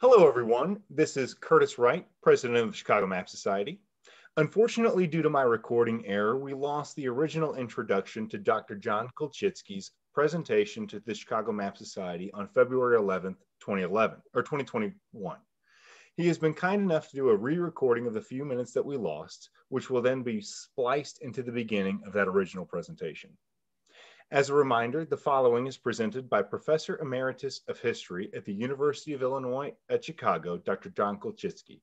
Hello, everyone. This is Curtis Wright, president of the Chicago Map Society. Unfortunately, due to my recording error, we lost the original introduction to Dr. John Kulczycki's presentation to the Chicago Map Society on February 11th, 2021. He has been kind enough to do a re-recording of the few minutes that we lost, which will then be spliced into the beginning of that original presentation. As a reminder, the following is presented by Professor Emeritus of History at the University of Illinois at Chicago, Dr. John Kulczycki.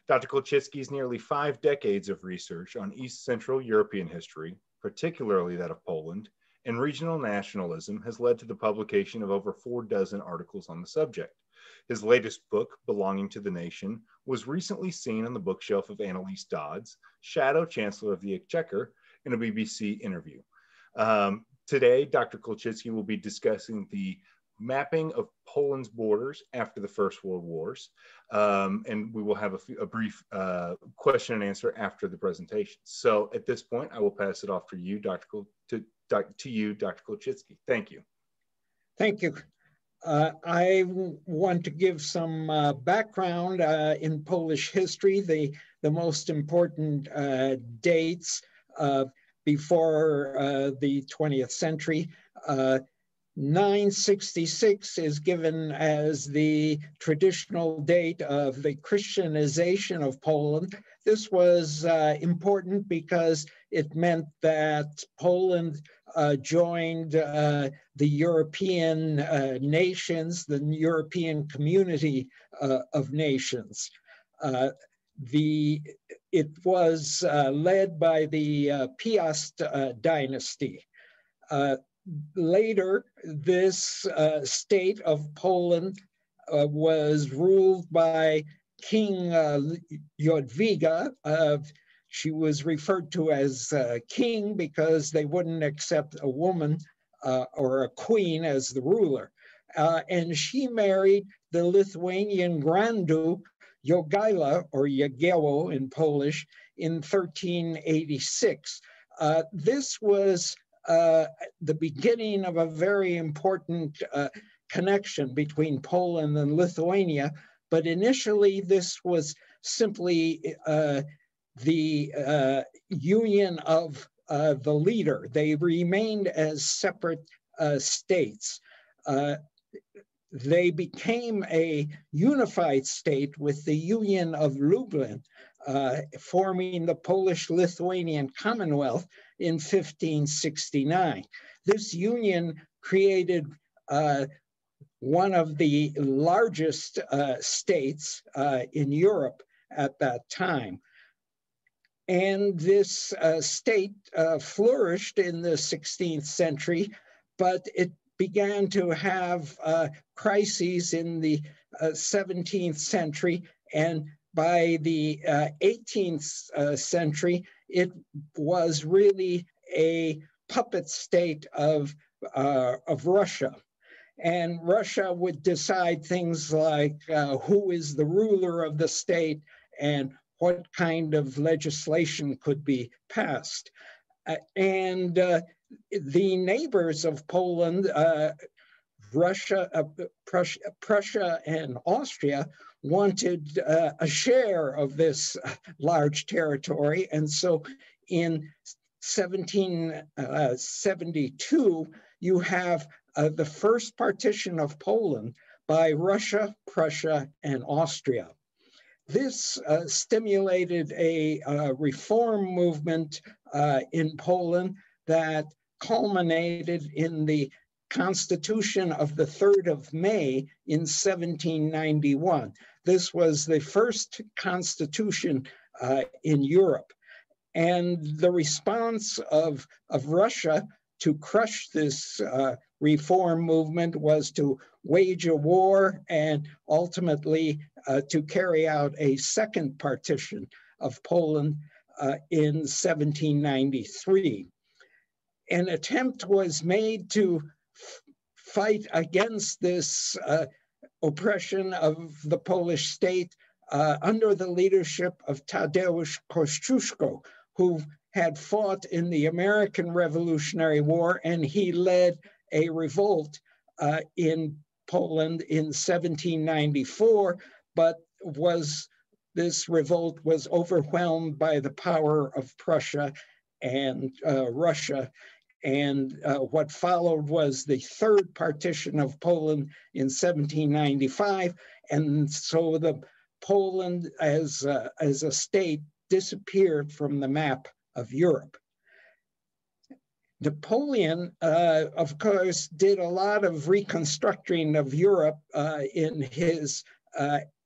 Dr. Kulczycki's nearly 5 decades of research on East Central European history, particularly that of Poland, and regional nationalism has led to the publication of over 4 dozen articles on the subject. His latest book, Belonging to the Nation, was recently seen on the bookshelf of Annalise Dodds, Shadow Chancellor of the Exchequer, in a BBC interview. Today, Dr. Kulczycki will be discussing the mapping of Poland's borders after the First World Wars, and we will have a brief question and answer after the presentation. So at this point, I will pass it off to you, Dr. Kulczycki. Thank you. Thank you. I want to give some background in Polish history, the most important dates before the 20th century. 966 is given as the traditional date of the Christianization of Poland. This was important because it meant that Poland joined the European nations, the European community of nations. It was led by the Piast dynasty. Later, this state of Poland was ruled by King Jadwiga. She was referred to as king because they wouldn't accept a woman or a queen as the ruler. And she married the Lithuanian Grand Duke Jogaila, or Jagiełło in Polish, in 1386. This was the beginning of a very important connection between Poland and Lithuania, but initially this was simply the union of the leader. They remained as separate states. They became a unified state with the Union of Lublin, forming the Polish-Lithuanian Commonwealth in 1569. This union created one of the largest states in Europe at that time. And this state flourished in the 16th century, but it began to have crises in the 17th century, and by the 18th century, it was really a puppet state of Russia. And Russia would decide things like who is the ruler of the state and what kind of legislation could be passed. The neighbors of Poland, Prussia and Austria, wanted a share of this large territory. And so in 1772, you have the first partition of Poland by Russia, Prussia, and Austria. This stimulated a reform movement in Poland that culminated in the Constitution of the 3rd of May in 1791. This was the first constitution in Europe. And the response of Russia to crush this reform movement was to wage a war and ultimately to carry out a second partition of Poland in 1793. An attempt was made to fight against this oppression of the Polish state under the leadership of Tadeusz Kościuszko, who had fought in the American Revolutionary War, and he led a revolt in Poland in 1794 but this revolt was overwhelmed by the power of Prussia and Russia. And what followed was the third partition of Poland in 1795. And so Poland as a state disappeared from the map of Europe. Napoleon, of course, did a lot of reconstructing of Europe in his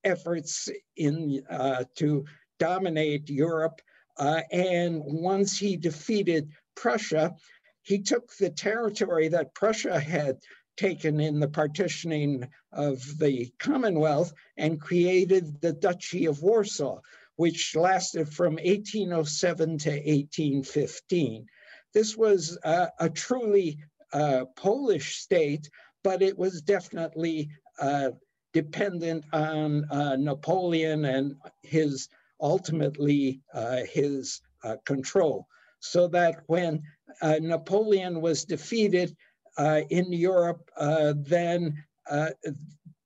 efforts to dominate Europe. And once he defeated Prussia, he took the territory that Prussia had taken in the partitioning of the Commonwealth and created the Duchy of Warsaw, which lasted from 1807 to 1815. This was a truly Polish state, but it was definitely dependent on Napoleon and ultimately his control. So that when Napoleon was defeated in Europe, then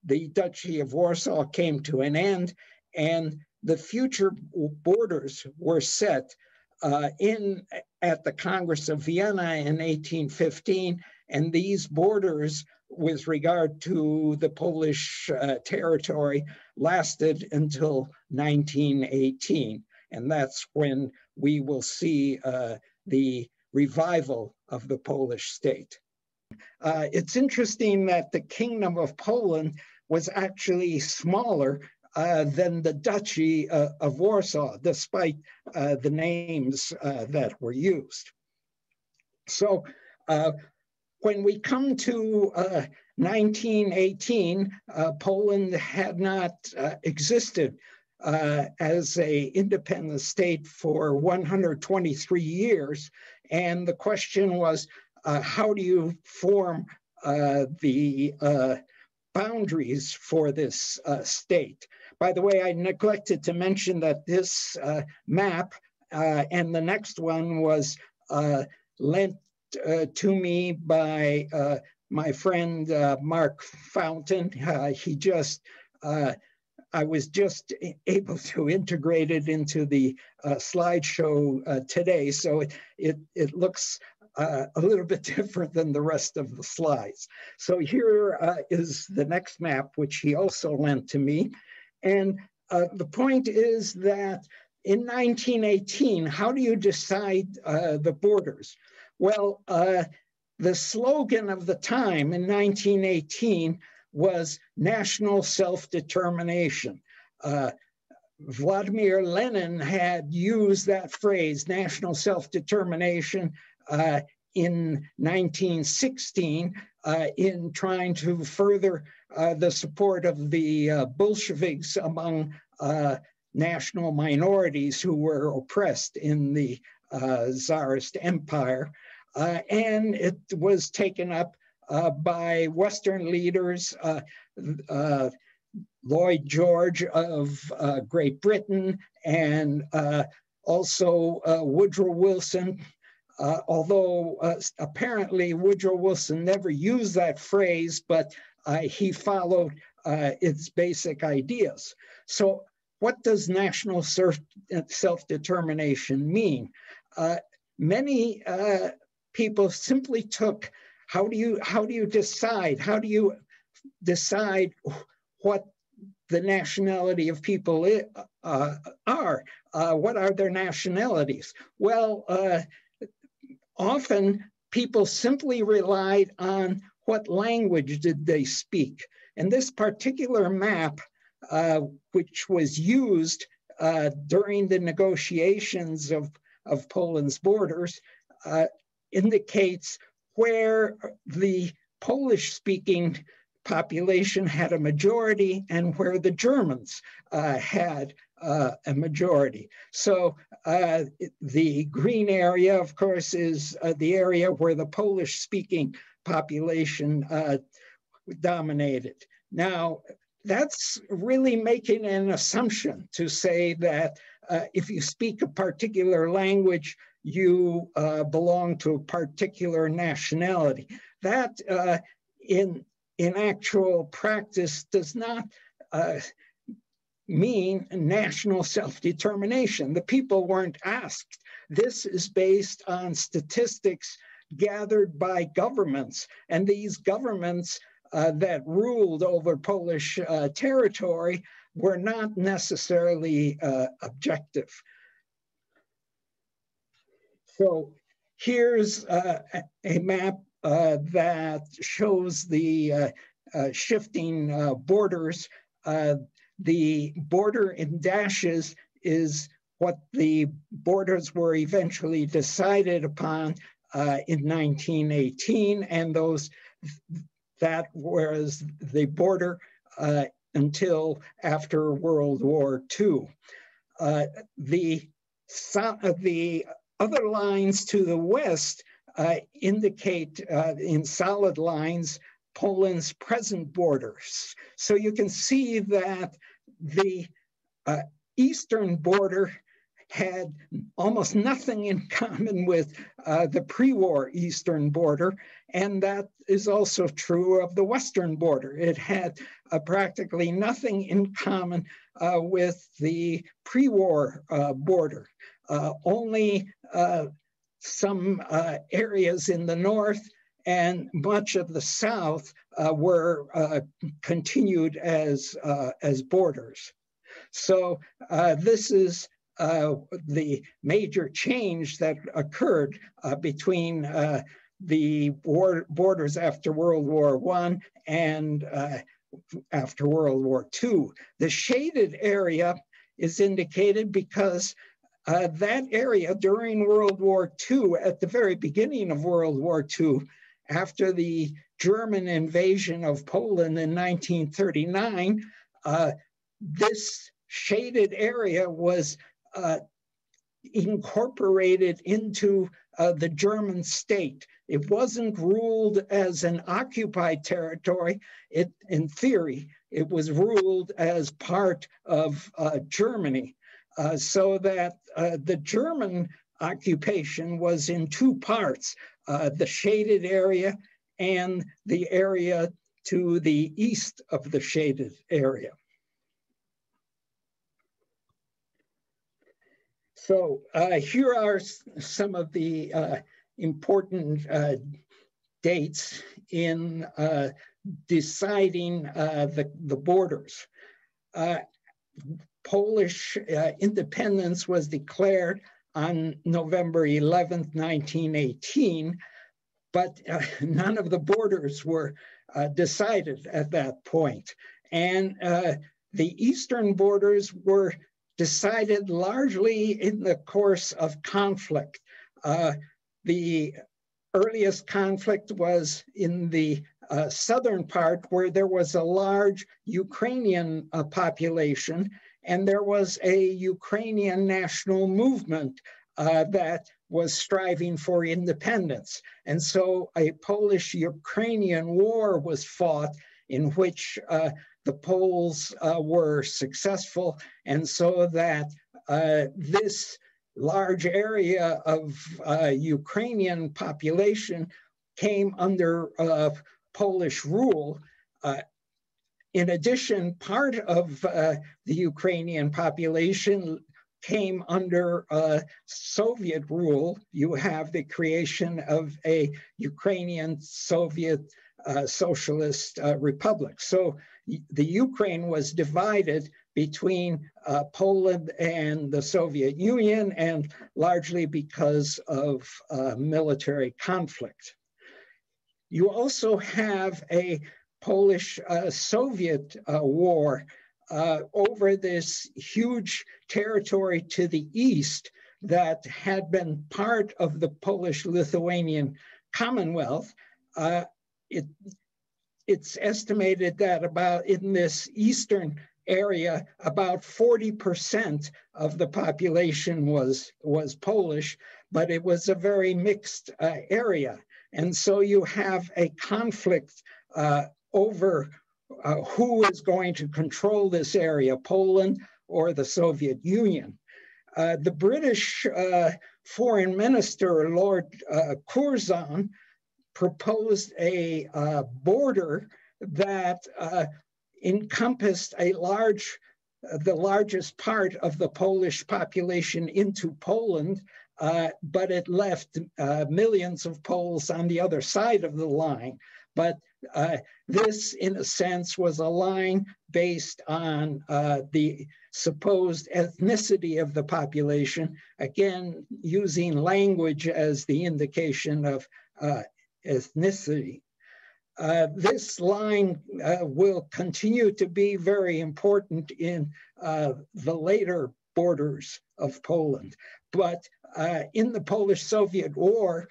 the Duchy of Warsaw came to an end, and the future borders were set at the Congress of Vienna in 1815, and these borders with regard to the Polish territory lasted until 1918. And that's when we will see the revival of the Polish state. It's interesting that the Kingdom of Poland was actually smaller than the Duchy of Warsaw, despite the names that were used. So when we come to 1918, Poland had not existed as an independent state for 123 years. And the question was, how do you form the boundaries for this state? By the way, I neglected to mention that this map and the next one was lent to me by my friend Mark Fountain. I was just able to integrate it into the slideshow today, so it looks a little bit different than the rest of the slides. So here is the next map, which he also lent to me. And the point is that in 1918, how do you decide the borders? Well, the slogan of the time in 1918 was national self-determination. Vladimir Lenin had used that phrase, national self-determination, in 1916 in trying to further the support of the Bolsheviks among national minorities who were oppressed in the Tsarist Empire. And it was taken up by Western leaders, Lloyd George of Great Britain, and also Woodrow Wilson, although apparently Woodrow Wilson never used that phrase, but he followed its basic ideas. So what does national self-determination mean? Many people simply took, how do you decide what the nationality of people are? What are their nationalities? Well, often people simply relied on what language did they speak. And this particular map, which was used during the negotiations of Poland's borders, indicates where the Polish-speaking population had a majority and where the Germans had a majority. So the green area, of course, is the area where the Polish-speaking population dominated. Now, that's really making an assumption to say that if you speak a particular language, you belong to a particular nationality. That in actual practice does not mean national self-determination. The people weren't asked. This is based on statistics gathered by governments, and these governments that ruled over Polish territory were not necessarily objective. So here's a map that shows the shifting borders. The border in dashes is what the borders were eventually decided upon in 1918, and that was the border until after World War II. The other lines to the west indicate in solid lines Poland's present borders. So you can see that the eastern border had almost nothing in common with the pre-war eastern border, and that is also true of the western border. It had practically nothing in common with the pre-war border. Only some areas in the north and much of the south were continued as borders. So this is the major change that occurred between the borders after World War I and after World War II. The shaded area is indicated because that area during World War II, at the very beginning of World War II, after the German invasion of Poland in 1939, this shaded area was incorporated into the German state. It wasn't ruled as an occupied territory. In theory, it was ruled as part of Germany, so that the German occupation was in two parts, the shaded area and the area to the east of the shaded area. So here are some of the important dates in deciding the borders. Polish independence was declared on November 11th, 1918, but none of the borders were decided at that point. And the eastern borders were decided largely in the course of conflict. The earliest conflict was in the southern part, where there was a large Ukrainian population, and there was a Ukrainian national movement that was striving for independence. And so a Polish-Ukrainian war was fought in which the Poles were successful, and so that this large area of Ukrainian population came under Polish rule. In addition, part of the Ukrainian population came under Soviet rule. You have the creation of a Ukrainian Soviet Socialist Republic. So the Ukraine was divided between Poland and the Soviet Union, and largely because of military conflict. You also have a Polish-Soviet war over this huge territory to the east that had been part of the Polish-Lithuanian Commonwealth. It's estimated that about in this eastern area, about 40% of the population was Polish, but it was a very mixed area. And so you have a conflict over who is going to control this area, Poland or the Soviet Union. The British foreign minister, Lord Curzon, proposed a border that encompassed a large the largest part of the Polish population into Poland, but it left millions of Poles on the other side of the line. But this, in a sense, was a line based on the supposed ethnicity of the population, again, using language as the indication of ethnicity. This line will continue to be very important in the later borders of Poland. But in the Polish-Soviet War,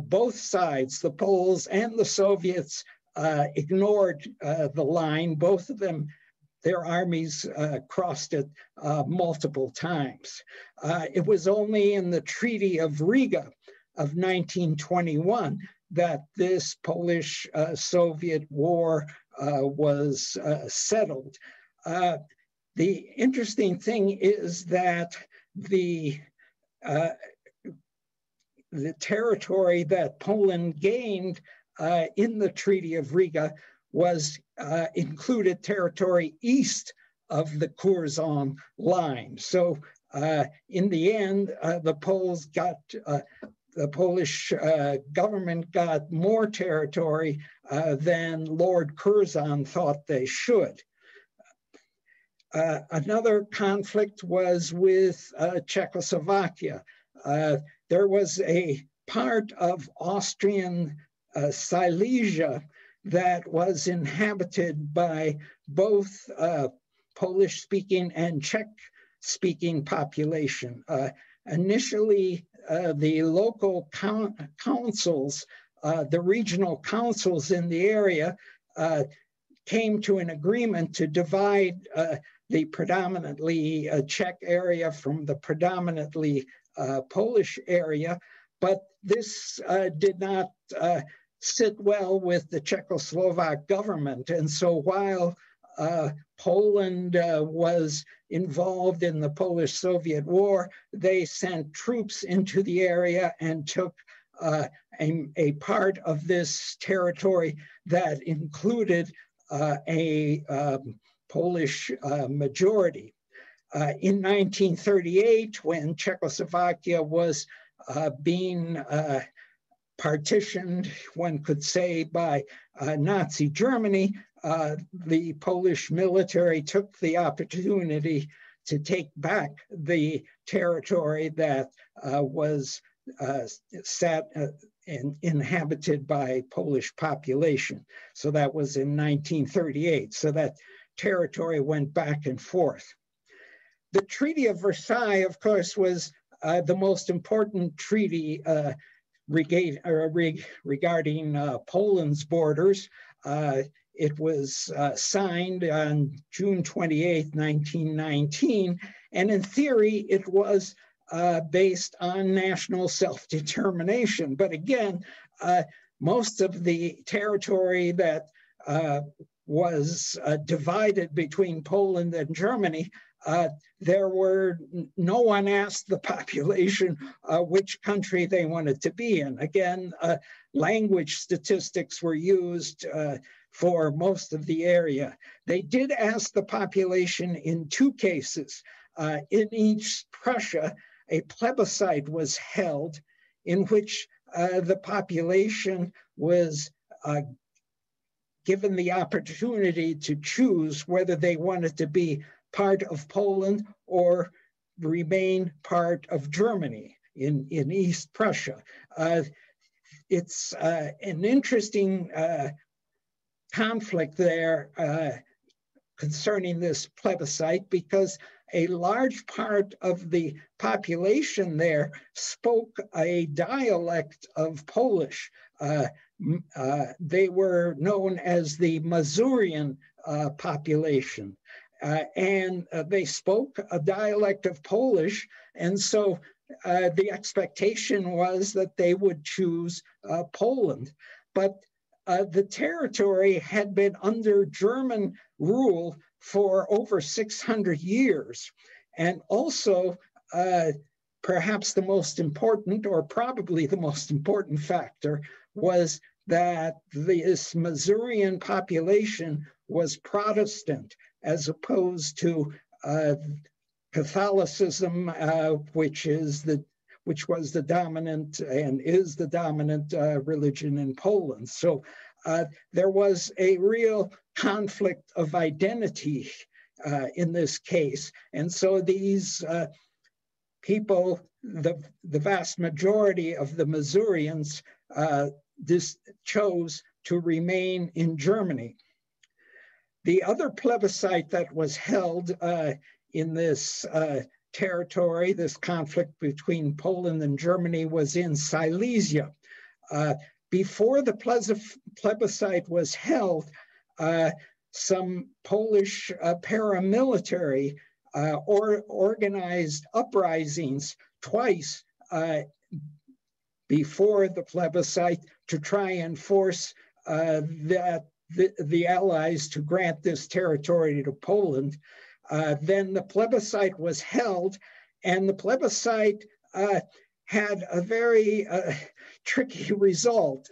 both sides, the Poles and the Soviets, ignored the line. Both of them, their armies crossed it multiple times. It was only in the Treaty of Riga of 1921 that this Polish-Soviet war was settled. The interesting thing is that the territory that Poland gained in the Treaty of Riga was included territory east of the Curzon line. So in the end, the Polish government got more territory than Lord Curzon thought they should. Another conflict was with Czechoslovakia. There was a part of Austrian Silesia that was inhabited by both Polish-speaking and Czech-speaking population. Initially, the local councils, the regional councils in the area came to an agreement to divide the predominantly Czech area from the predominantly Polish area, but this did not sit well with the Czechoslovak government. And so while Poland was involved in the Polish-Soviet War, they sent troops into the area and took a part of this territory that included a Polish majority. In 1938, when Czechoslovakia was being partitioned, one could say, by Nazi Germany, the Polish military took the opportunity to take back the territory that was inhabited by Polish population. So that was in 1938. So that territory went back and forth. The Treaty of Versailles, of course, was the most important treaty regarding Poland's borders. It was signed on June 28, 1919, and in theory, it was based on national self-determination. But again, most of the territory that was divided between Poland and Germany, no one asked the population which country they wanted to be in. Again, language statistics were used for most of the area. They did ask the population in two cases. In East Prussia, a plebiscite was held in which the population was given the opportunity to choose whether they wanted to be part of Poland or remain part of Germany in East Prussia. It's an interesting conflict there concerning this plebiscite, because a large part of the population there spoke a dialect of Polish. They were known as the Mazurian population. And they spoke a dialect of Polish, and so the expectation was that they would choose Poland. But the territory had been under German rule for over 600 years. And also, perhaps the most important, or probably the most important factor, was that this Mazurian population was Protestant, as opposed to Catholicism, which was the dominant and is the dominant religion in Poland. So there was a real conflict of identity in this case. And so these people, the vast majority of the Missourians, chose to remain in Germany. The other plebiscite that was held in this territory, this conflict between Poland and Germany, was in Silesia. Before the plebiscite was held, some Polish paramilitary organized uprisings twice before the plebiscite to try and force the Allies to grant this territory to Poland. Then the plebiscite was held, and the plebiscite had a very tricky result.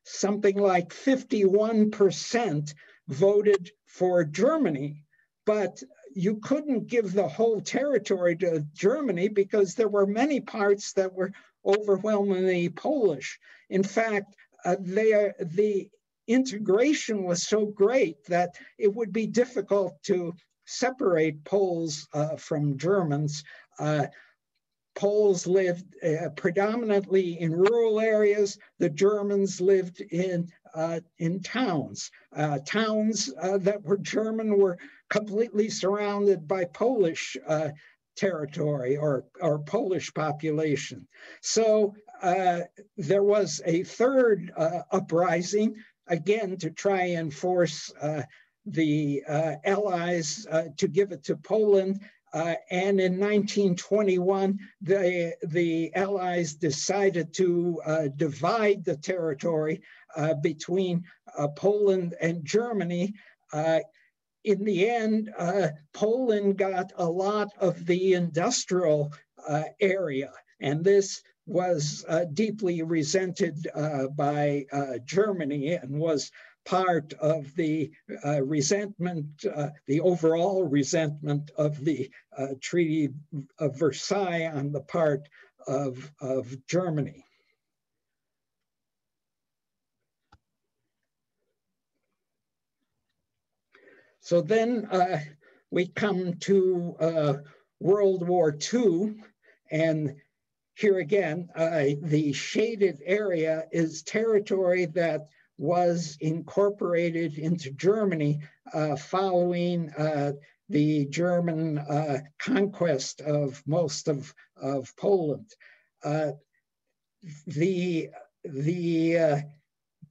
Something like 51% voted for Germany, but you couldn't give the whole territory to Germany because there were many parts that were overwhelmingly Polish. In fact, the integration was so great that it would be difficult to separate Poles from Germans. Poles lived predominantly in rural areas. The Germans lived in towns. Towns that were German were completely surrounded by Polish territory or Polish population. So there was a third uprising, again, to try and force the Allies to give it to Poland. And in 1921, the Allies decided to divide the territory between Poland and Germany. In the end, Poland got a lot of the industrial area, and this was deeply resented by Germany and was part of the resentment, the overall resentment of the Treaty of Versailles on the part of Germany. So then we come to World War II, and here again, the shaded area is territory that was incorporated into Germany following the German conquest of most of Poland.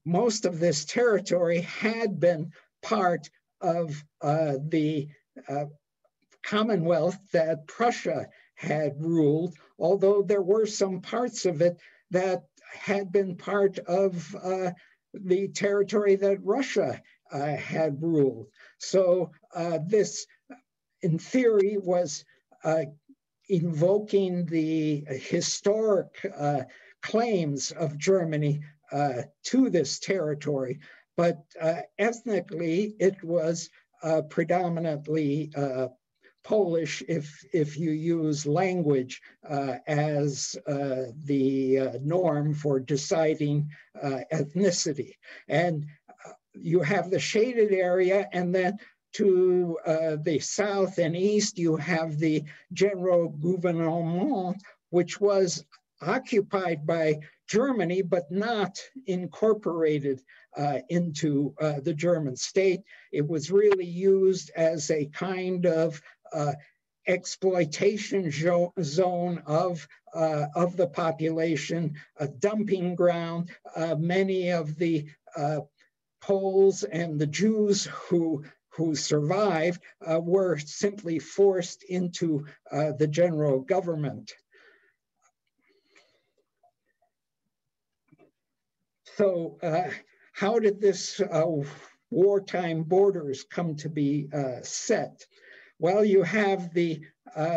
Most of this territory had been part of the Commonwealth that Prussia had ruled, although there were some parts of it that had been part of the territory that Russia had ruled. So this, in theory, was invoking the historic claims of Germany to this territory, but ethnically it was predominantly Polish if you use language as the norm for deciding ethnicity. And you have the shaded area, and then to the south and east, you have the General Gouvernement, which was occupied by Germany, but not incorporated into the German state. It was really used as a kind of exploitation zone of the population, a dumping ground. Many of the Poles and the Jews who survived were simply forced into the general government. So how did this wartime borders come to be set? Well, you have the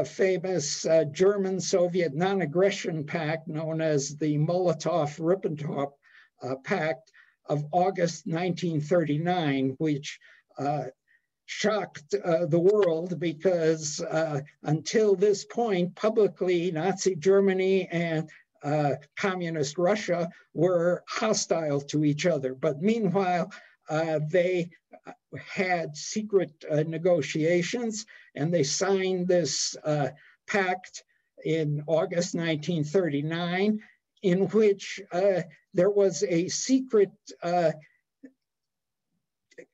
famous German-Soviet non-aggression pact known as the Molotov-Ribbentrop Pact of August 1939, which shocked the world because until this point, publicly, Nazi Germany and Communist Russia were hostile to each other. But meanwhile, they had secret negotiations, and they signed this pact in August 1939, in which there was a secret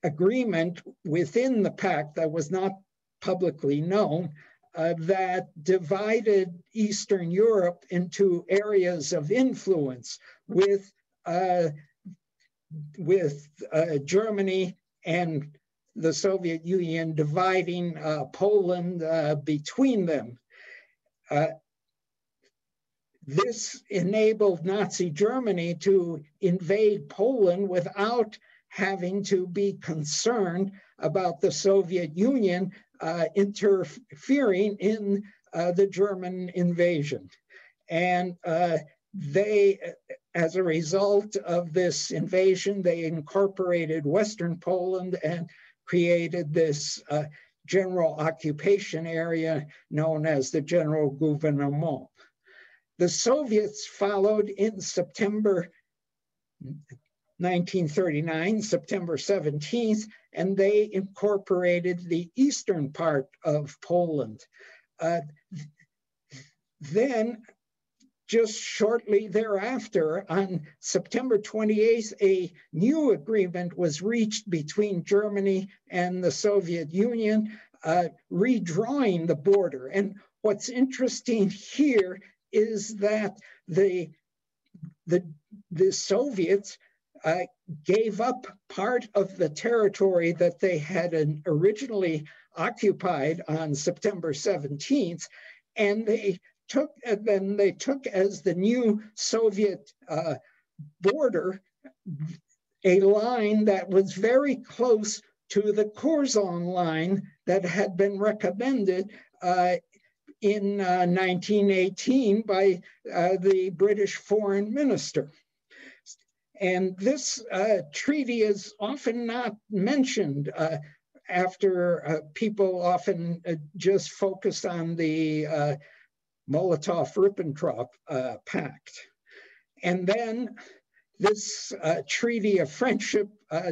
agreement within the pact that was not publicly known that divided Eastern Europe into areas of influence with Germany and the Soviet Union dividing Poland between them. This enabled Nazi Germany to invade Poland without having to be concerned about the Soviet Union interfering in the German invasion. And they, as a result of this invasion, they incorporated Western Poland and created this general occupation area known as the General Gouvernement. The Soviets followed in September 1939, September 17th, and they incorporated the eastern part of Poland. Then, just shortly thereafter, on September 28th, a new agreement was reached between Germany and the Soviet Union, redrawing the border. And what's interesting here is that the Soviets gave up part of the territory that they had originally occupied on September 17th, and they took as the new Soviet border a line that was very close to the Curzon line that had been recommended in 1918 by the British foreign minister. And this treaty is often not mentioned after people often just focus on the Molotov-Ribbentrop Pact. And then this treaty of friendship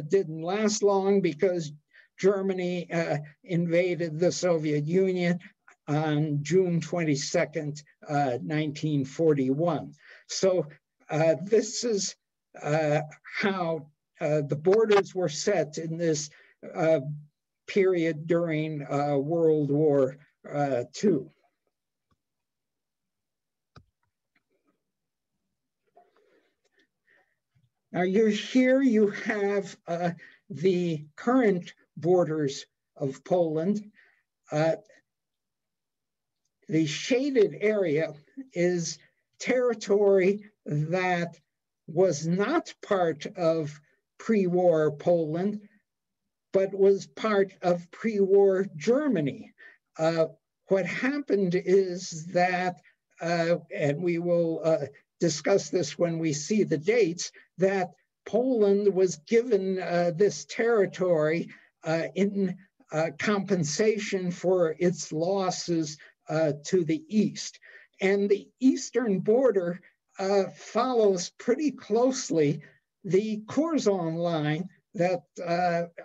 didn't last long because Germany invaded the Soviet Union on June 22nd, 1941. So this is how the borders were set in this period during World War II. Now here you have the current borders of Poland. The shaded area is territory that was not part of pre-war Poland, but was part of pre-war Germany. What happened is that, and we will discuss this when we see the dates, that Poland was given this territory in compensation for its losses to the east. And the eastern border follows pretty closely the Curzon line that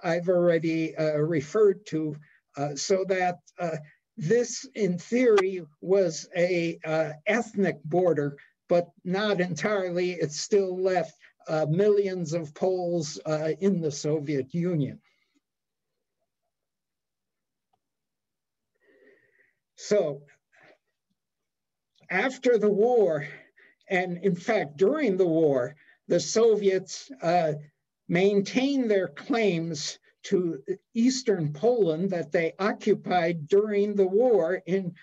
I've already referred to, so that this, in theory, was a ethnic border, but not entirely. It still left millions of Poles in the Soviet Union. So after the war, and in fact, during the war, the Soviets maintained their claims to eastern Poland that they occupied during the war in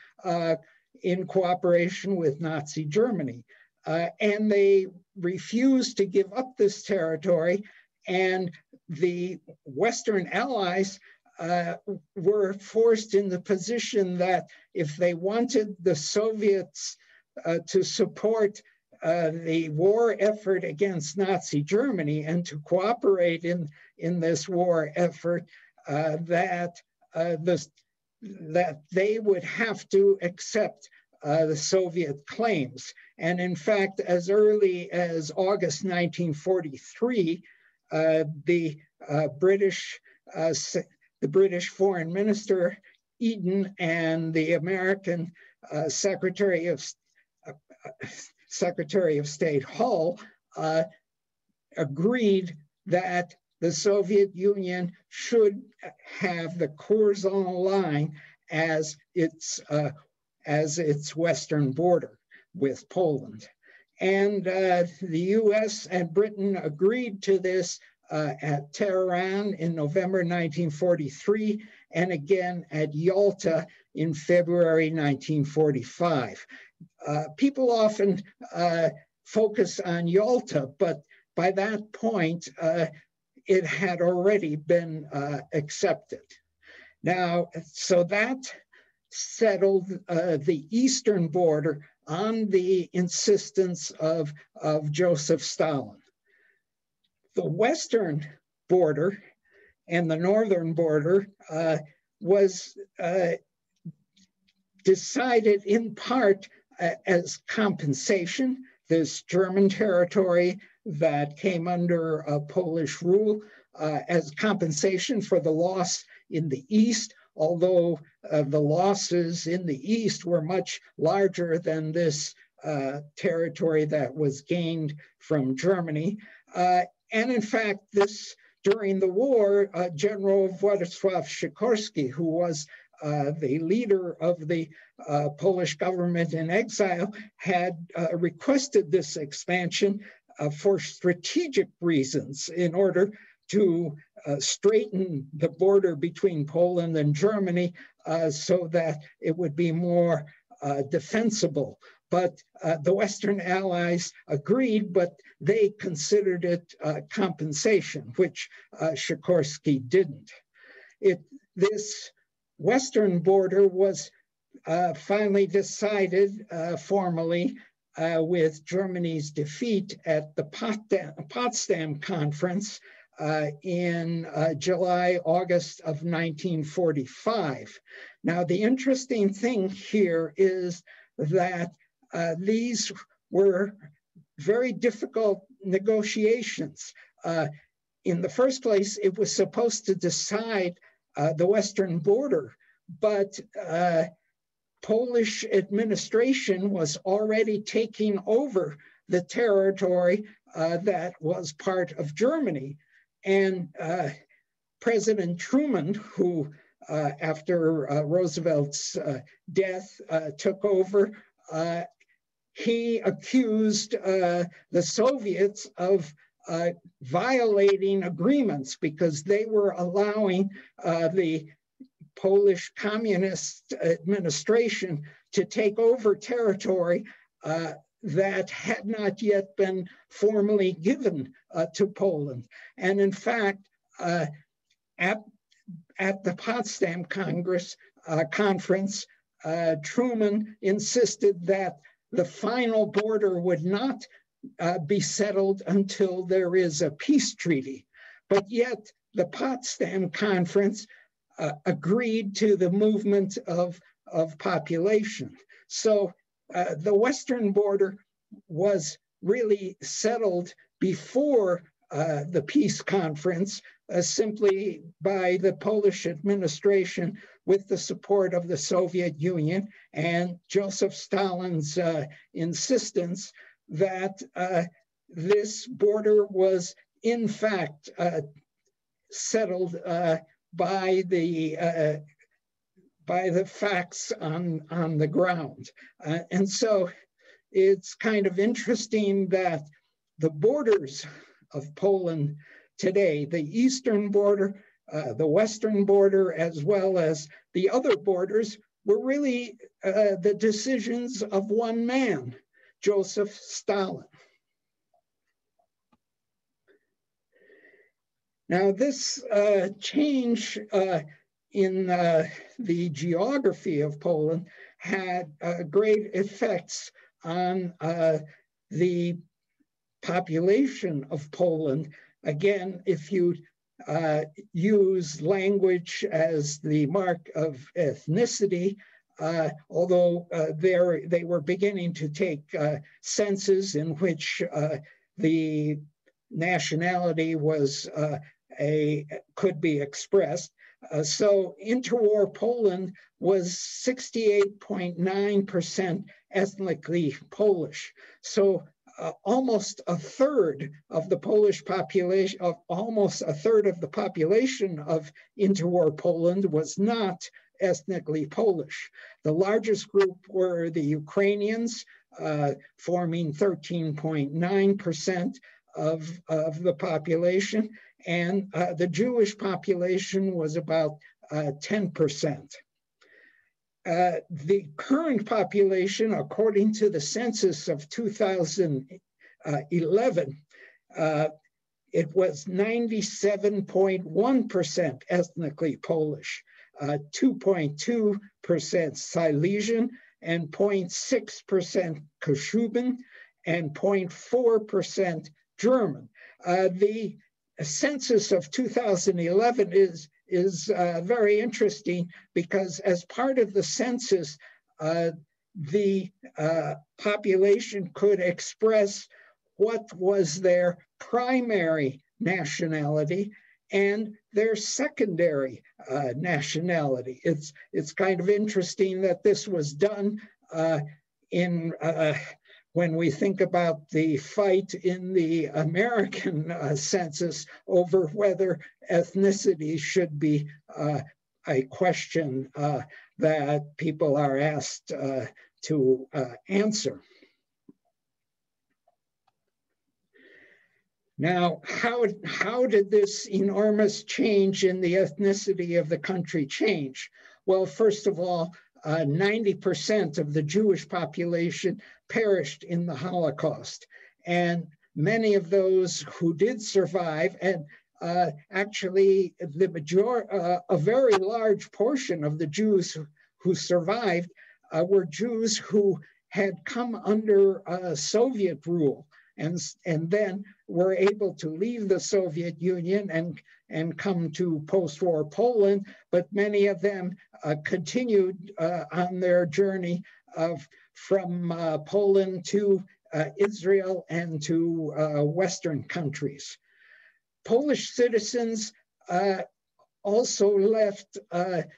cooperation with Nazi Germany. And they refused to give up this territory, and the Western Allies were forced in the position that if they wanted the Soviets to support the war effort against Nazi Germany and to cooperate in this war effort, that they would have to accept the Soviet claims. And in fact, as early as August 1943, the British Foreign Minister Eden and the American Secretary of State Hull agreed that the Soviet Union should have the Curzon line as its western border with Poland. And the US and Britain agreed to this at Tehran in November 1943, and again at Yalta in February 1945. People often focus on Yalta, but by that point, it had already been accepted. Now, so that settled the eastern border on the insistence of Joseph Stalin. The western border and the northern border was decided in part as compensation. This German territory that came under Polish rule as compensation for the loss in the east, although the losses in the east were much larger than this territory that was gained from Germany. And in fact, during the war, General Władysław Sikorski, who was the leader of the Polish government in exile, had requested this expansion for strategic reasons in order to straighten the border between Poland and Germany so that it would be more defensible. But the Western allies agreed, but they considered it compensation, which Sikorski didn't. This western border was finally decided formally with Germany's defeat at the Potsdam Conference in July, August of 1945. Now, the interesting thing here is that these were very difficult negotiations. In the first place, it was supposed to decide the western border, but Polish administration was already taking over the territory that was part of Germany. And President Truman, who after Roosevelt's death took over, he accused the Soviets of violating agreements because they were allowing the Polish Communist administration to take over territory that had not yet been formally given to Poland. And in fact, at the Potsdam conference, Truman insisted that the final border would not be settled until there is a peace treaty. But yet the Potsdam Conference agreed to the movement of population. So the western border was really settled before the peace conference, simply by the Polish administration with the support of the Soviet Union and Joseph Stalin's insistence that this border was in fact settled by the facts on the ground. And so it's kind of interesting that the borders of Poland today, the eastern border, the western border, as well as the other borders, were really the decisions of one man, Joseph Stalin. Now, this change in the geography of Poland had great effects on the population of Poland. Again, if you use language as the mark of ethnicity, although they were beginning to take census in which the nationality was could be expressed. So interwar Poland was 68.9% ethnically Polish. So almost a third of the Polish population, almost a third of the population of interwar Poland was not ethnically Polish. The largest group were the Ukrainians, forming 13.9% of the population, and the Jewish population was about 10%. The current population, according to the census of 2011, it was 97.1% ethnically Polish, 2.2% Silesian, and 0.6% Kashubian, and 0.4% German. The census of 2011 is very interesting because as part of the census, the population could express what was their primary nationality and their secondary nationality. It's kind of interesting that this was done when we think about the fight in the American census over whether ethnicity should be a question that people are asked to answer. Now, how did this enormous change in the ethnicity of the country change? Well, first of all, 90% of the Jewish population perished in the Holocaust. And many of those who did survive, and actually a very large portion of the Jews who survived were Jews who had come under Soviet rule and then were able to leave the Soviet Union and come to post-war Poland, but many of them continued on their journey from Poland to Israel and to Western countries. Polish citizens also left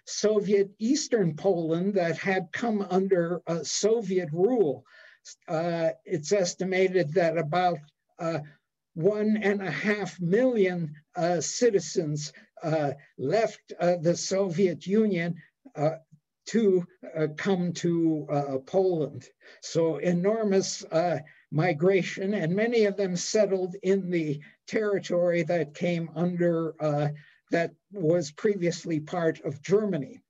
Soviet Eastern Poland that had come under Soviet rule. It's estimated that about 1.5 million citizens left the Soviet Union to come to Poland. So enormous migration, and many of them settled in the territory that came under, that was previously part of Germany.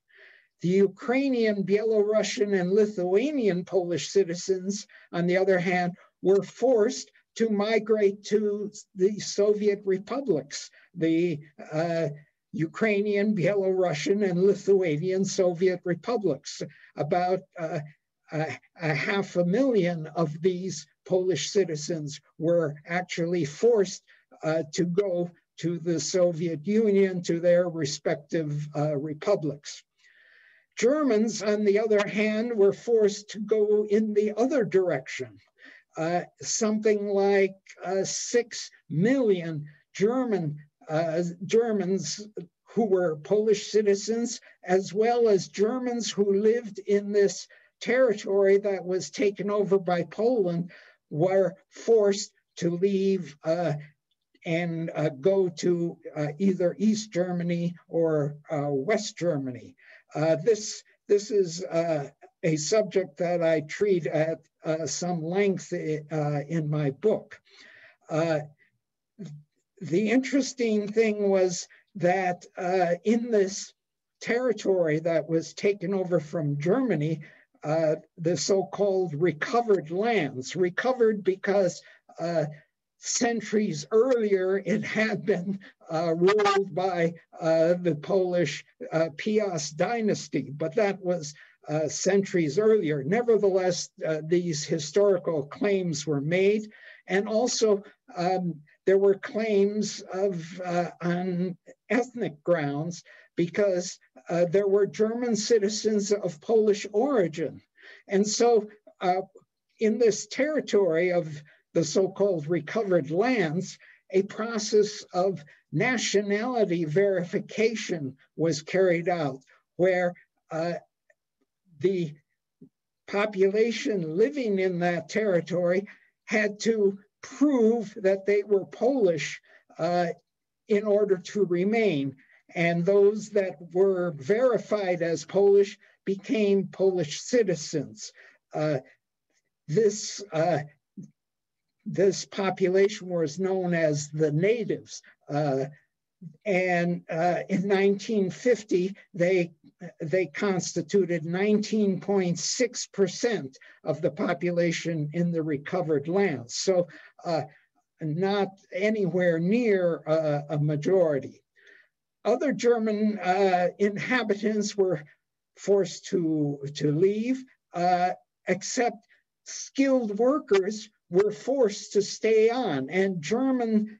The Ukrainian, Belarusian, and Lithuanian Polish citizens, on the other hand, were forced to migrate to the Soviet republics, the Ukrainian, Belarusian, and Lithuanian Soviet republics. About 500,000 of these Polish citizens were actually forced to go to the Soviet Union, to their respective republics. Germans, on the other hand, were forced to go in the other direction. Something like 6 million Germans who were Polish citizens, as well as Germans who lived in this territory that was taken over by Poland, were forced to leave and go to either East Germany or West Germany. This is a subject that I treat at some length in my book. The interesting thing was that in this territory that was taken over from Germany, the so-called recovered lands, recovered because centuries earlier it had been ruled by the Polish Piast dynasty, but that was centuries earlier. Nevertheless, these historical claims were made, and also there were claims of on ethnic grounds because there were German citizens of Polish origin. And so in this territory of the so-called recovered lands, a process of nationality verification was carried out, where the population living in that territory had to prove that they were Polish in order to remain. And those that were verified as Polish became Polish citizens. This population was known as the natives. And in 1950, they constituted 19.6% of the population in the recovered lands. So not anywhere near a majority. Other German inhabitants were forced to leave, except skilled workers were forced to stay on, and German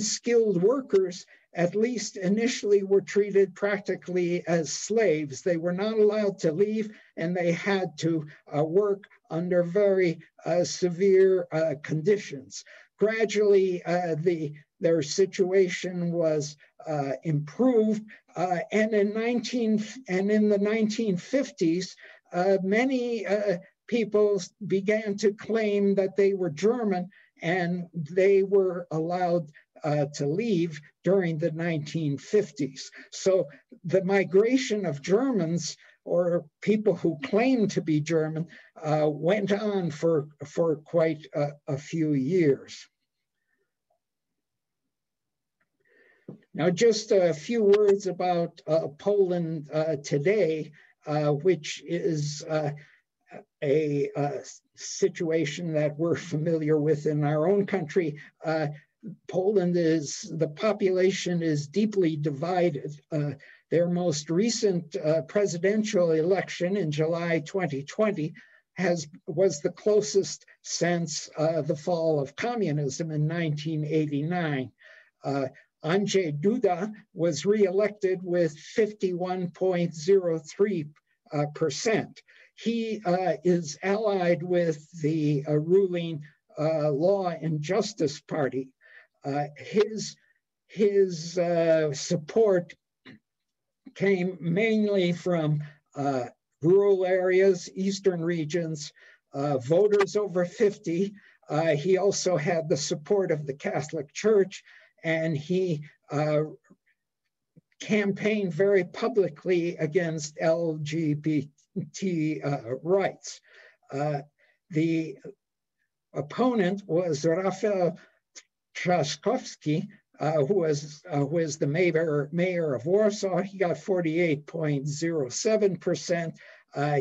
skilled workers, at least initially, were treated practically as slaves. They were not allowed to leave, and they had to work under very severe conditions. Gradually, their situation was improved, and in the 1950s, many people began to claim that they were German, and they were allowed to leave during the 1950s. So the migration of Germans, or people who claimed to be German, went on for quite a few years. Now, just a few words about Poland today, which is a situation that we're familiar with in our own country. The population is deeply divided. Their most recent presidential election in July 2020 was the closest since the fall of communism in 1989. Andrzej Duda was reelected with 51.03%. He is allied with the ruling Law and Justice Party. His support came mainly from rural areas, eastern regions, voters over 50. He also had the support of the Catholic Church, and he campaigned very publicly against LGBT rights. The opponent was Rafał Trzaskowski, who was the mayor of Warsaw. He got 48.07%.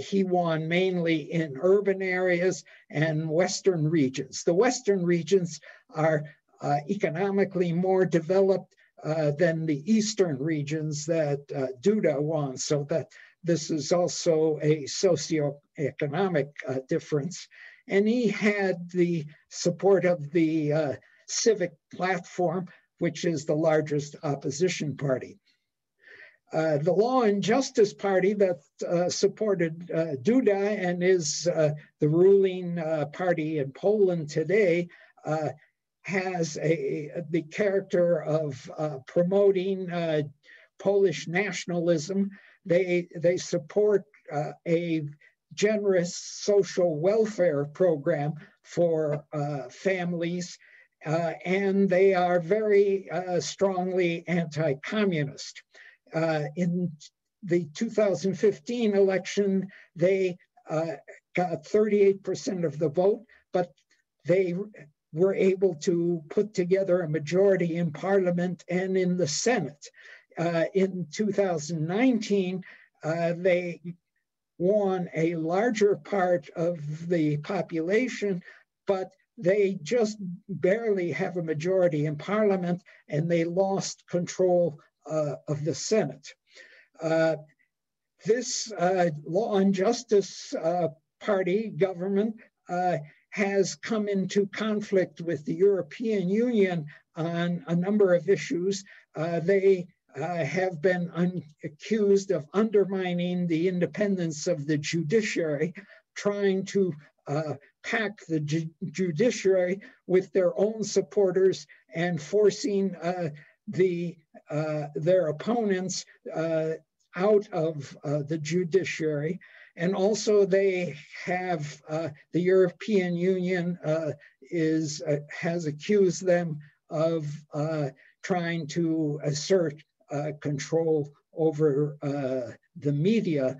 He won mainly in urban areas and Western regions. The Western regions are economically more developed than the Eastern regions that Duda won, so that this is also a socioeconomic difference. And he had the support of the Civic Platform, which is the largest opposition party. The Law and Justice Party that supported Duda and is the ruling party in Poland today has the character of promoting Polish nationalism. They support a generous social welfare program for families, and they are very strongly anti-communist. In the 2015 election, they got 38% of the vote, but they were able to put together a majority in Parliament and in the Senate. In 2019, they won a larger part of the population, but they just barely have a majority in Parliament, and they lost control of the Senate. This Law and Justice Party government has come into conflict with the European Union on a number of issues. They have been accused of undermining the independence of the judiciary, trying to pack the judiciary with their own supporters and forcing their opponents out of the judiciary. And also they have, the European Union has accused them of trying to assert control over the media.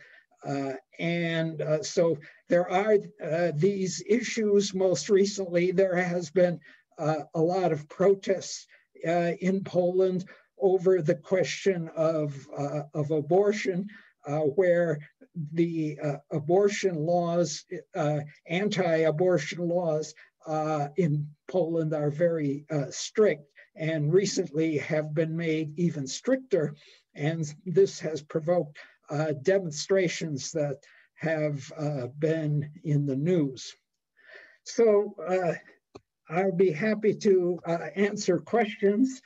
So there are these issues. Most recently, there has been a lot of protests in Poland over the question of abortion, where the abortion laws, anti-abortion laws in Poland are very strict, and recently have been made even stricter. And this has provoked demonstrations that have been in the news. So I'll be happy to answer questions.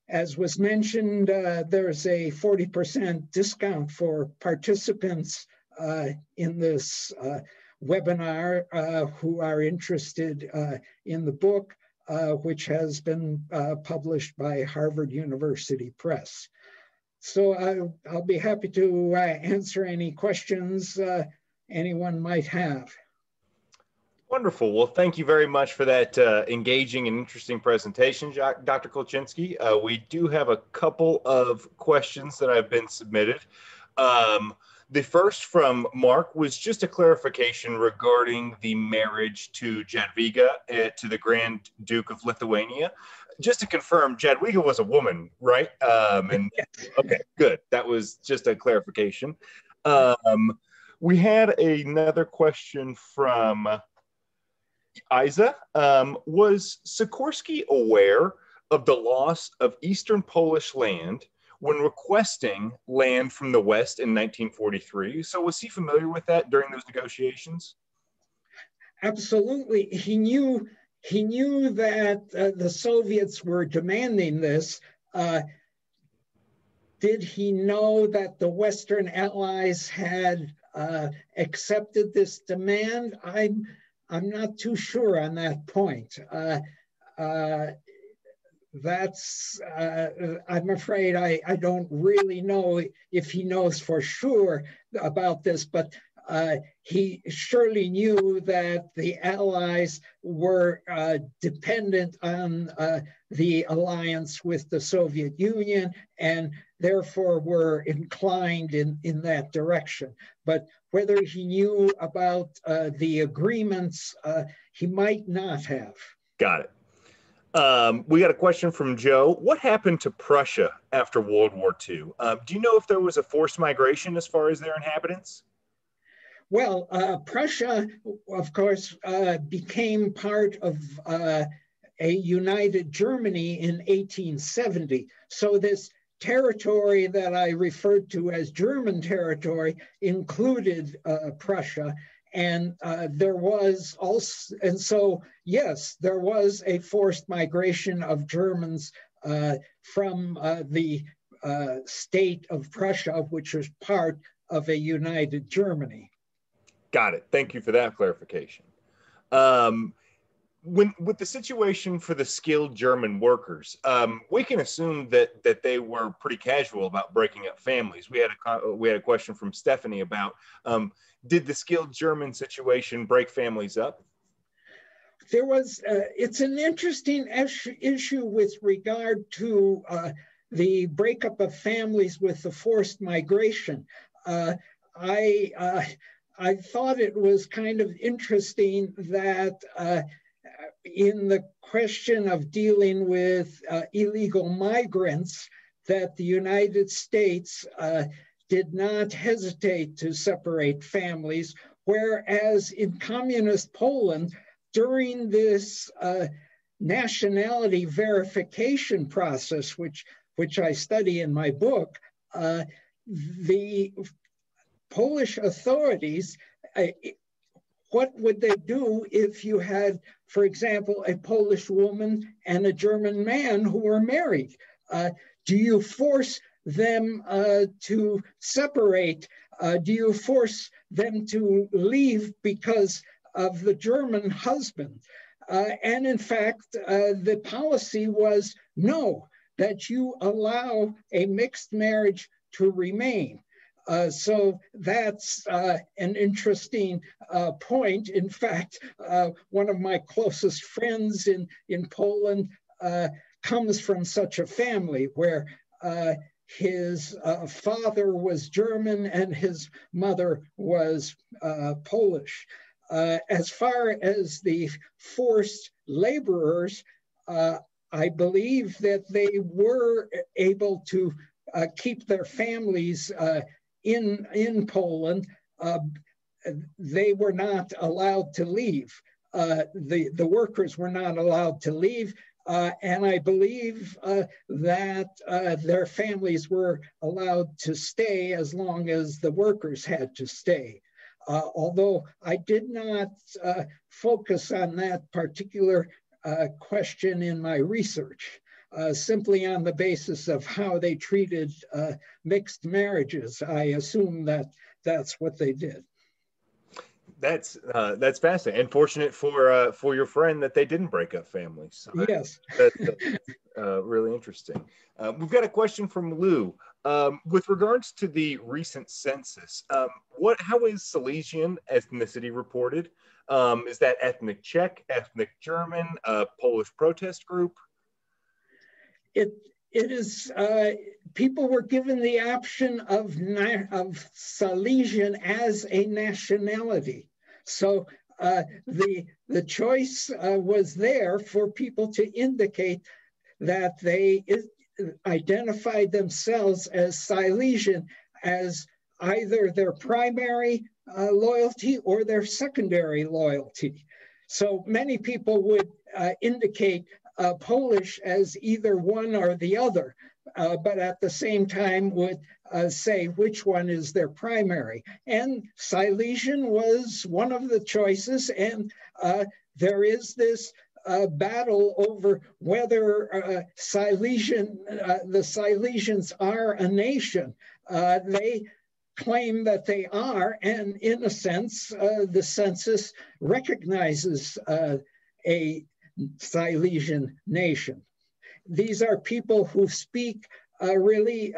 As was mentioned, there's a 40% discount for participants in this webinar who are interested in the book, which has been published by Harvard University Press. So I'll be happy to answer any questions anyone might have. Wonderful. Well, thank you very much for that engaging and interesting presentation, Dr. Kulczycki. We do have a couple of questions that have been submitted. The first from Mark was just a clarification regarding the marriage to Jadwiga, to the Grand Duke of Lithuania. Just to confirm, Jadwiga was a woman, right? Okay, good. That was just a clarification. We had another question from Isa. Was Sikorski aware of the loss of Eastern Polish land when requesting land from the West in 1943? So was he familiar with that during those negotiations? Absolutely. He knew that the Soviets were demanding this. Did he know that the Western Allies had accepted this demand? I'm not too sure on that point. I'm afraid I don't really know if he knows for sure about this, but he surely knew that the Allies were dependent on the alliance with the Soviet Union, and therefore were inclined in that direction. But whether he knew about the agreements, he might not have. Got it. We got a question from Joe. What happened to Prussia after World War II? Do you know if there was a forced migration as far as their inhabitants? Well, Prussia, of course, became part of a united Germany in 1870. So this territory that I referred to as German territory included Prussia. And there was also, and so, yes, there was a forced migration of Germans from the state of Prussia, which was part of a united Germany. Got it. Thank you for that clarification. With the situation for the skilled German workers, we can assume that they were pretty casual about breaking up families. We had a question from Stephanie about did the skilled German situation break families up? There was. It's an interesting issue with regard to the breakup of families with the forced migration. I thought it was kind of interesting that in the question of dealing with illegal migrants, that the United States did not hesitate to separate families, whereas in communist Poland, during this nationality verification process, which I study in my book, the Polish authorities what would they do if you had, for example, a Polish woman and a German man who were married? Do you force them to separate? Do you force them to leave because of the German husband? And in fact, the policy was no, that you allow a mixed marriage to remain. So that's an interesting point. In fact, one of my closest friends in Poland comes from such a family where his father was German and his mother was Polish. As far as the forced laborers, I believe that they were able to keep their families in Poland. They were not allowed to leave. The workers were not allowed to leave. And I believe that their families were allowed to stay as long as the workers had to stay. Although I did not focus on that particular question in my research, simply on the basis of how they treated mixed marriages. I assume that that's what they did. That's fascinating. And fortunate for your friend that they didn't break up families. So yes, that's really interesting. We've got a question from Lou. With regards to the recent census, how is Silesian ethnicity reported? Is that ethnic Czech, ethnic German, Polish protest group? It is. People were given the option of Silesian as a nationality, so the choice was there for people to indicate that they identified themselves as Silesian as either their primary loyalty or their secondary loyalty. So many people would indicate Polish as either one or the other, but at the same time would say which one is their primary. And Silesian was one of the choices, and there is this battle over whether the Silesians are a nation. They claim that they are, and in a sense, the census recognizes a Silesian nation. These are people who speak really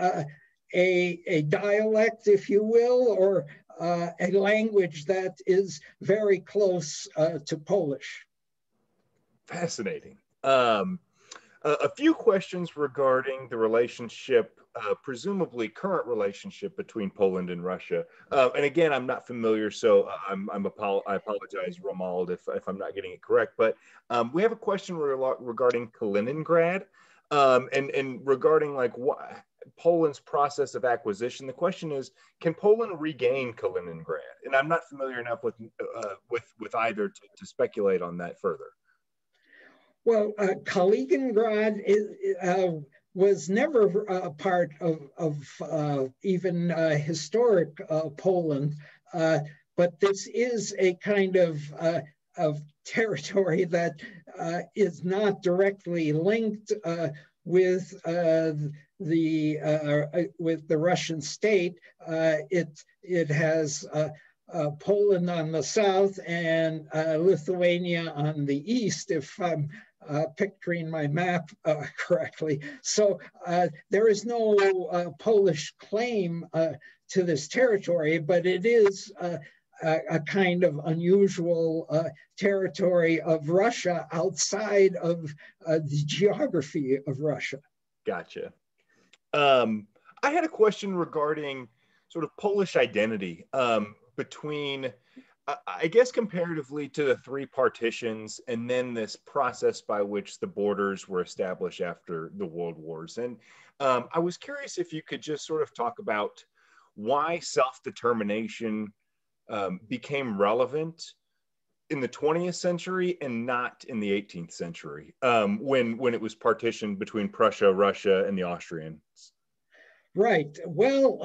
a dialect, if you will, or a language that is very close to Polish. Fascinating. A few questions regarding the relationship, presumably current relationship between Poland and Russia. And again, I'm not familiar, so I apologize, Romuald, if I'm not getting it correct. But we have a question regarding Kaliningrad and regarding like Poland's process of acquisition. The question is, can Poland regain Kaliningrad? And I'm not familiar enough with either to speculate on that further. Well, Kaliningrad was never a part of even historic Poland, but this is a kind of territory that is not directly linked with the Russian state. It has Poland on the south and Lithuania on the east, if I'm picturing my map correctly. So there is no Polish claim to this territory, but it is a kind of unusual territory of Russia outside of the geography of Russia. Gotcha. I had a question regarding sort of Polish identity between, I guess, comparatively to the three partitions and then this process by which the borders were established after the World Wars. And I was curious if you could just sort of talk about why self-determination became relevant in the 20th century and not in the 18th century, when it was partitioned between Prussia, Russia, and the Austrians. Right. Well,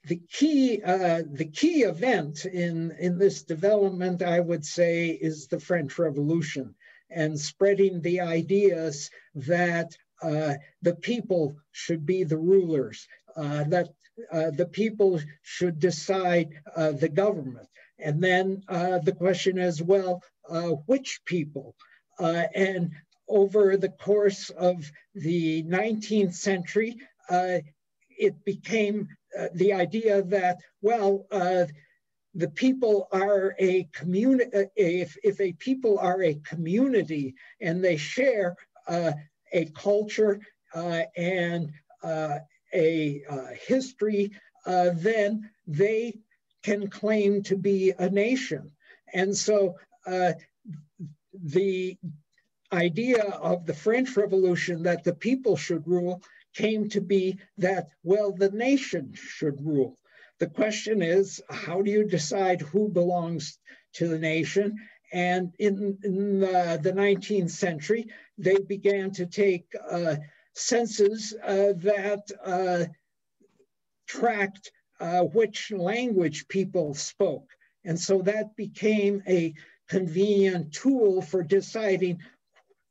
the key event in this development, I would say, is the French Revolution and spreading the ideas that the people should be the rulers, that the people should decide the government. And then the question is, well, which people? And over the course of the 19th century, it became the idea that, well, the people are a community. If a people are a community and they share a culture and a history, then they can claim to be a nation. And so the idea of the French Revolution that the people should rule came to be that, well, the nation should rule. The question is, how do you decide who belongs to the nation? And in the 19th century, they began to take census that tracked which language people spoke. And so that became a convenient tool for deciding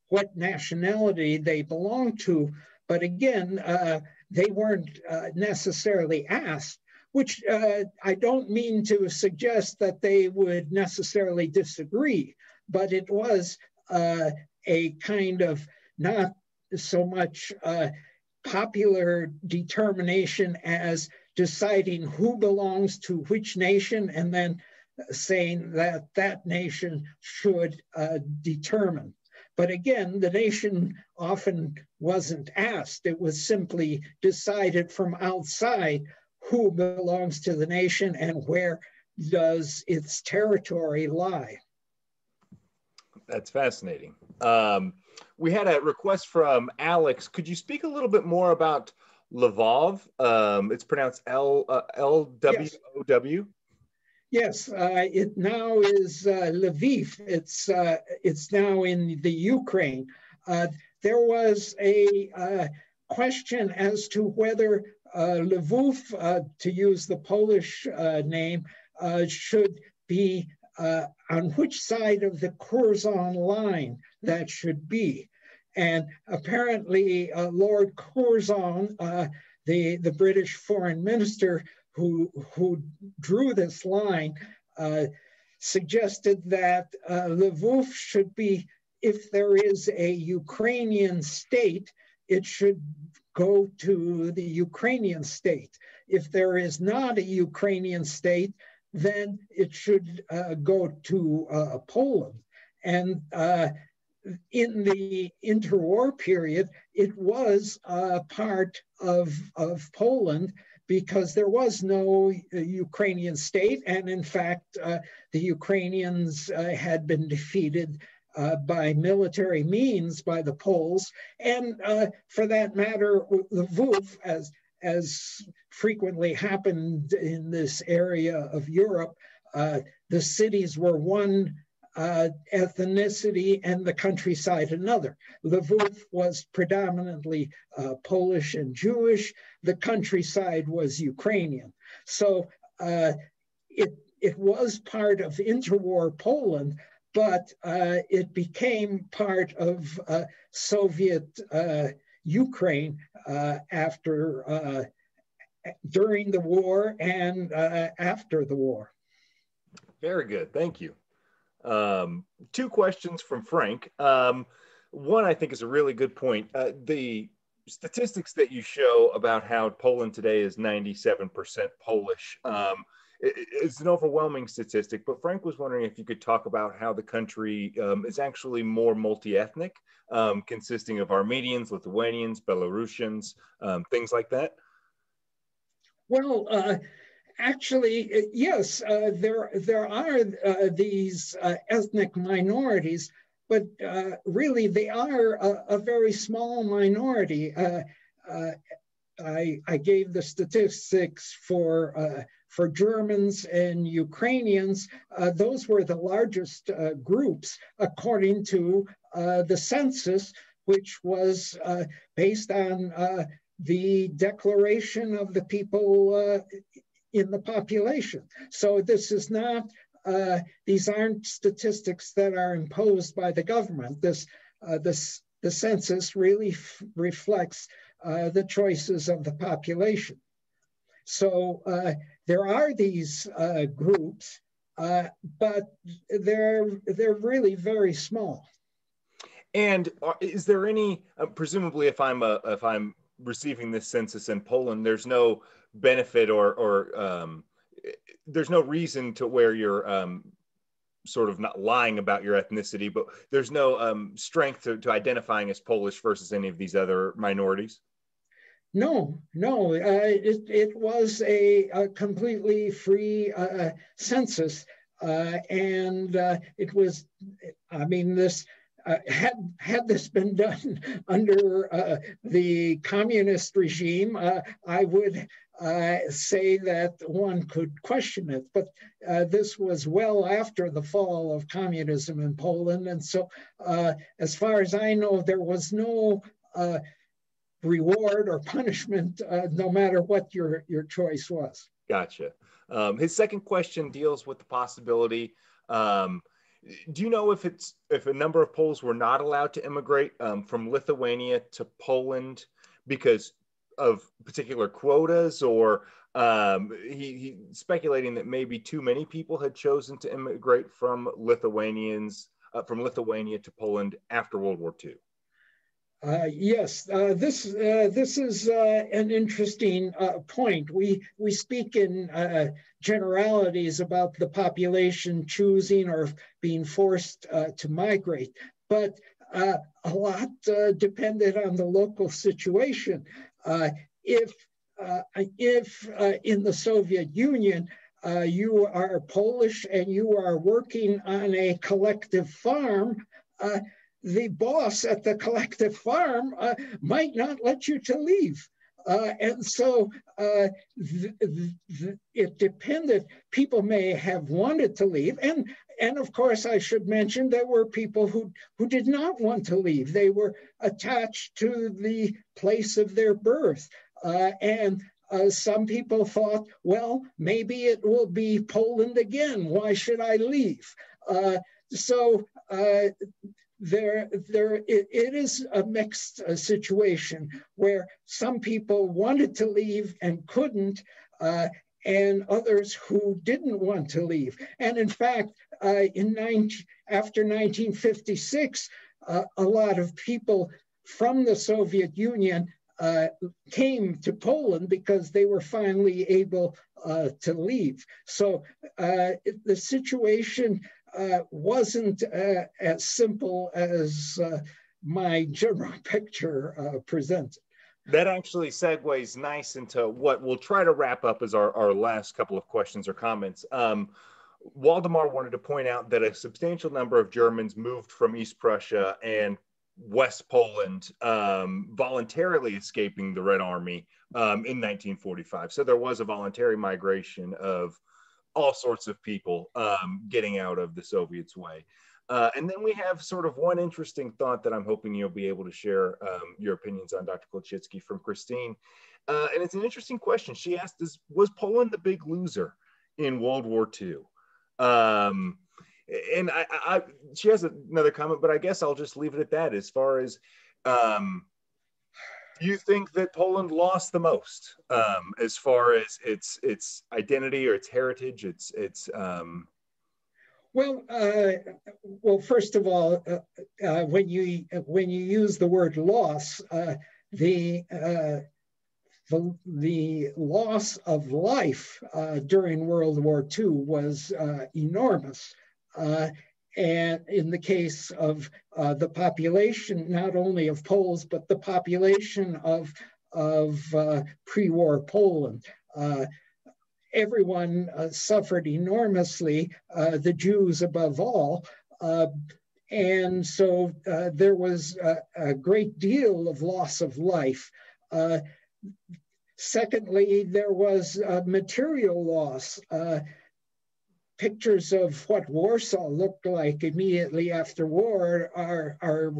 what nationality they belonged to. But again, they weren't necessarily asked, which I don't mean to suggest that they would necessarily disagree, but it was a kind of not so much popular determination as deciding who belongs to which nation and then saying that that nation should determine. But again, the nation often wasn't asked. It was simply decided from outside who belongs to the nation and where does its territory lie. That's fascinating. We had a request from Alex. Could you speak a little bit more about Lvov? It's pronounced L-W-O-W. Yes, it now is Lviv. It's now in the Ukraine. There was a question as to whether Lvov, to use the Polish name, should be on which side of the Curzon line that should be. And apparently Lord Curzon, the British foreign minister who drew this line, suggested that Lvov should be, if there is a Ukrainian state, it should go to the Ukrainian state. If there is not a Ukrainian state, then it should go to Poland. And in the interwar period, it was part of Poland because there was no Ukrainian state. And in fact, the Ukrainians had been defeated by military means by the Poles. And for that matter, Lvov, as frequently happened in this area of Europe, the cities were one ethnicity and the countryside another. Lvov was predominantly Polish and Jewish. The countryside was Ukrainian. So it was part of interwar Poland, but it became part of Soviet Ukraine during the war and after the war. Very good, thank you. Two questions from Frank. One I think is a really good point. The statistics that you show about how Poland today is 97% Polish it's an overwhelming statistic, but Frank was wondering if you could talk about how the country is actually more multi-ethnic, consisting of Armenians, Lithuanians, Belarusians, things like that. Well, actually, yes, there are these ethnic minorities, but really they are a very small minority. I gave the statistics for Germans and Ukrainians. Those were the largest groups according to the census, which was based on the Declaration of the People in the population. So this is not, these aren't statistics that are imposed by the government. The census really reflects the choices of the population. So there are these groups, but they're really very small. And is there any, presumably, if I'm receiving this census in Poland, there's no benefit or there's no reason to where you're sort of not lying about your ethnicity, but there's no strength to identifying as Polish versus any of these other minorities? No, it was a completely free census, and it was, I mean, this had this been done under the communist regime, I would say that one could question it, but this was well after the fall of communism in Poland, and so as far as I know, there was no reward or punishment, no matter what your choice was. Gotcha. His second question deals with the possibility. Do you know if a number of Poles were not allowed to immigrate from Lithuania to Poland because of particular quotas, or he speculating that maybe too many people had chosen to immigrate from Lithuania to Poland after World War II? Yes, this is an interesting point. We speak in generalities about the population choosing or being forced to migrate, but a lot depended on the local situation. If in the Soviet Union you are Polish and you are working on a collective farm, the boss at the collective farm might not let you to leave. And so it depended. People may have wanted to leave. And of course, I should mention there were people who did not want to leave. They were attached to the place of their birth. And some people thought, well, maybe it will be Poland again. Why should I leave? It is a mixed situation where some people wanted to leave and couldn't, and others who didn't want to leave. And in fact, after 1956, a lot of people from the Soviet Union came to Poland because they were finally able to leave. So the situation wasn't as simple as my general picture presents. That actually segues nice into what we'll try to wrap up as our last couple of questions or comments. Waldemar wanted to point out that a substantial number of Germans moved from East Prussia and West Poland, voluntarily escaping the Red Army in 1945. So there was a voluntary migration of all sorts of people getting out of the Soviets' way. And then we have sort of one interesting thought that I'm hoping you'll be able to share your opinions on, Dr. Kulczycki, from Christine. And it's an interesting question. She asked, was Poland the big loser in World War II? And she has another comment, but I guess I'll just leave it at that. As far as, do you think that Poland lost the most as far as its identity or its heritage? Well, first of all, when you use the word loss, the loss of life during World War II was enormous. And in the case of the population, not only of Poles, but the population of pre-war Poland, everyone suffered enormously, the Jews above all. And so there was a great deal of loss of life. Secondly, there was material loss. Pictures of what Warsaw looked like immediately after war are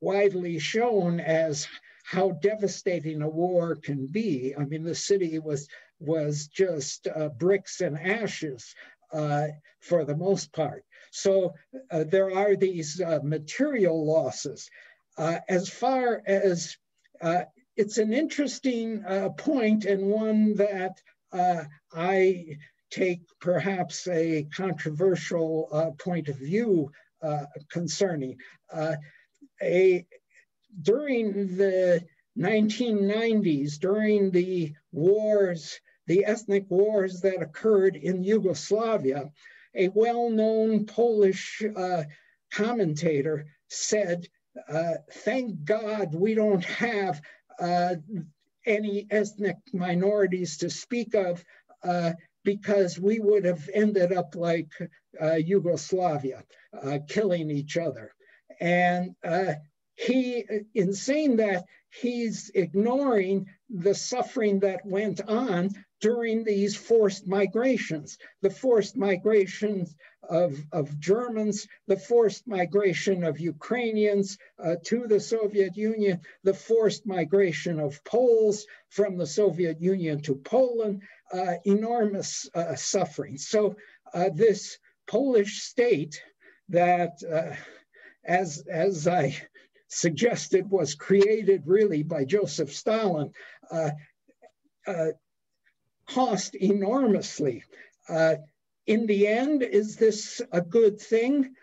widely shown as how devastating a war can be. I mean, the city was was just bricks and ashes for the most part. So there are these material losses. As far as it's an interesting point, and one that I take perhaps a controversial point of view concerning. During the 1990s, during the wars, the ethnic wars that occurred in Yugoslavia, a well-known Polish commentator said, thank God we don't have any ethnic minorities to speak of, because we would have ended up like Yugoslavia, killing each other. And he, in saying that, he's ignoring the suffering that went on during these forced migrations, the forced migrations of Germans, the forced migration of Ukrainians to the Soviet Union, the forced migration of Poles from the Soviet Union to Poland, enormous suffering. So this Polish state that, as I suggested, was created really by Joseph Stalin, cost enormously. In the end, is this a good thing?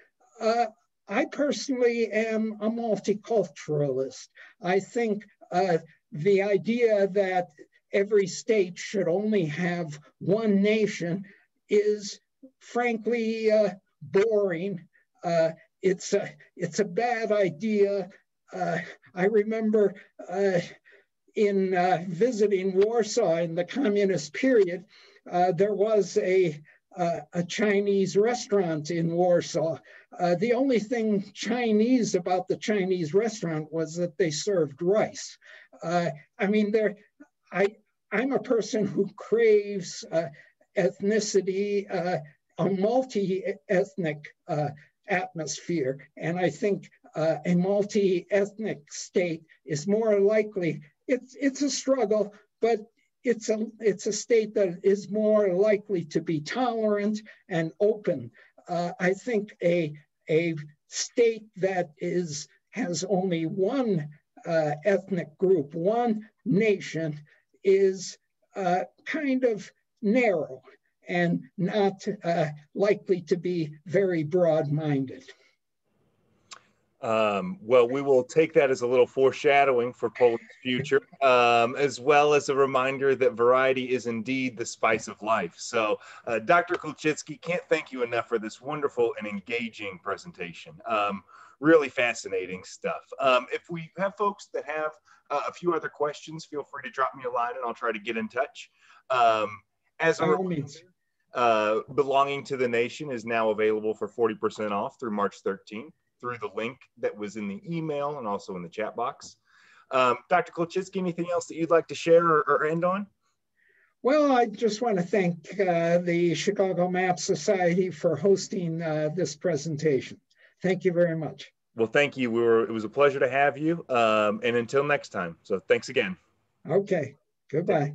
I personally am a multiculturalist. I think the idea that every state should only have one nation is frankly boring. It's a bad idea. I remember in visiting Warsaw in the communist period, there was a Chinese restaurant in Warsaw. The only thing Chinese about the Chinese restaurant was that they served rice. I mean, I'm a person who craves ethnicity, a multi-ethnic atmosphere, and I think a multi-ethnic state is more likely. It's a struggle, but it's a state that is more likely to be tolerant and open. I think a state that has only one ethnic group, one nation, is kind of narrow and not likely to be very broad-minded. Well, we will take that as a little foreshadowing for Poland's future, as well as a reminder that variety is indeed the spice of life. So, Dr. Kulczycki, can't thank you enough for this wonderful and engaging presentation. Really fascinating stuff. If we have folks that have a few other questions, feel free to drop me a line and I'll try to get in touch. As a reminder, Belonging to the Nation is now available for 40% off through March 13th. Through the link that was in the email and also in the chat box. Dr. Kulczycki, anything else that you'd like to share or end on? Well, I just want to thank the Chicago Map Society for hosting this presentation. Thank you very much. Well, thank you. It was a pleasure to have you. And until next time. So thanks again. Okay, goodbye.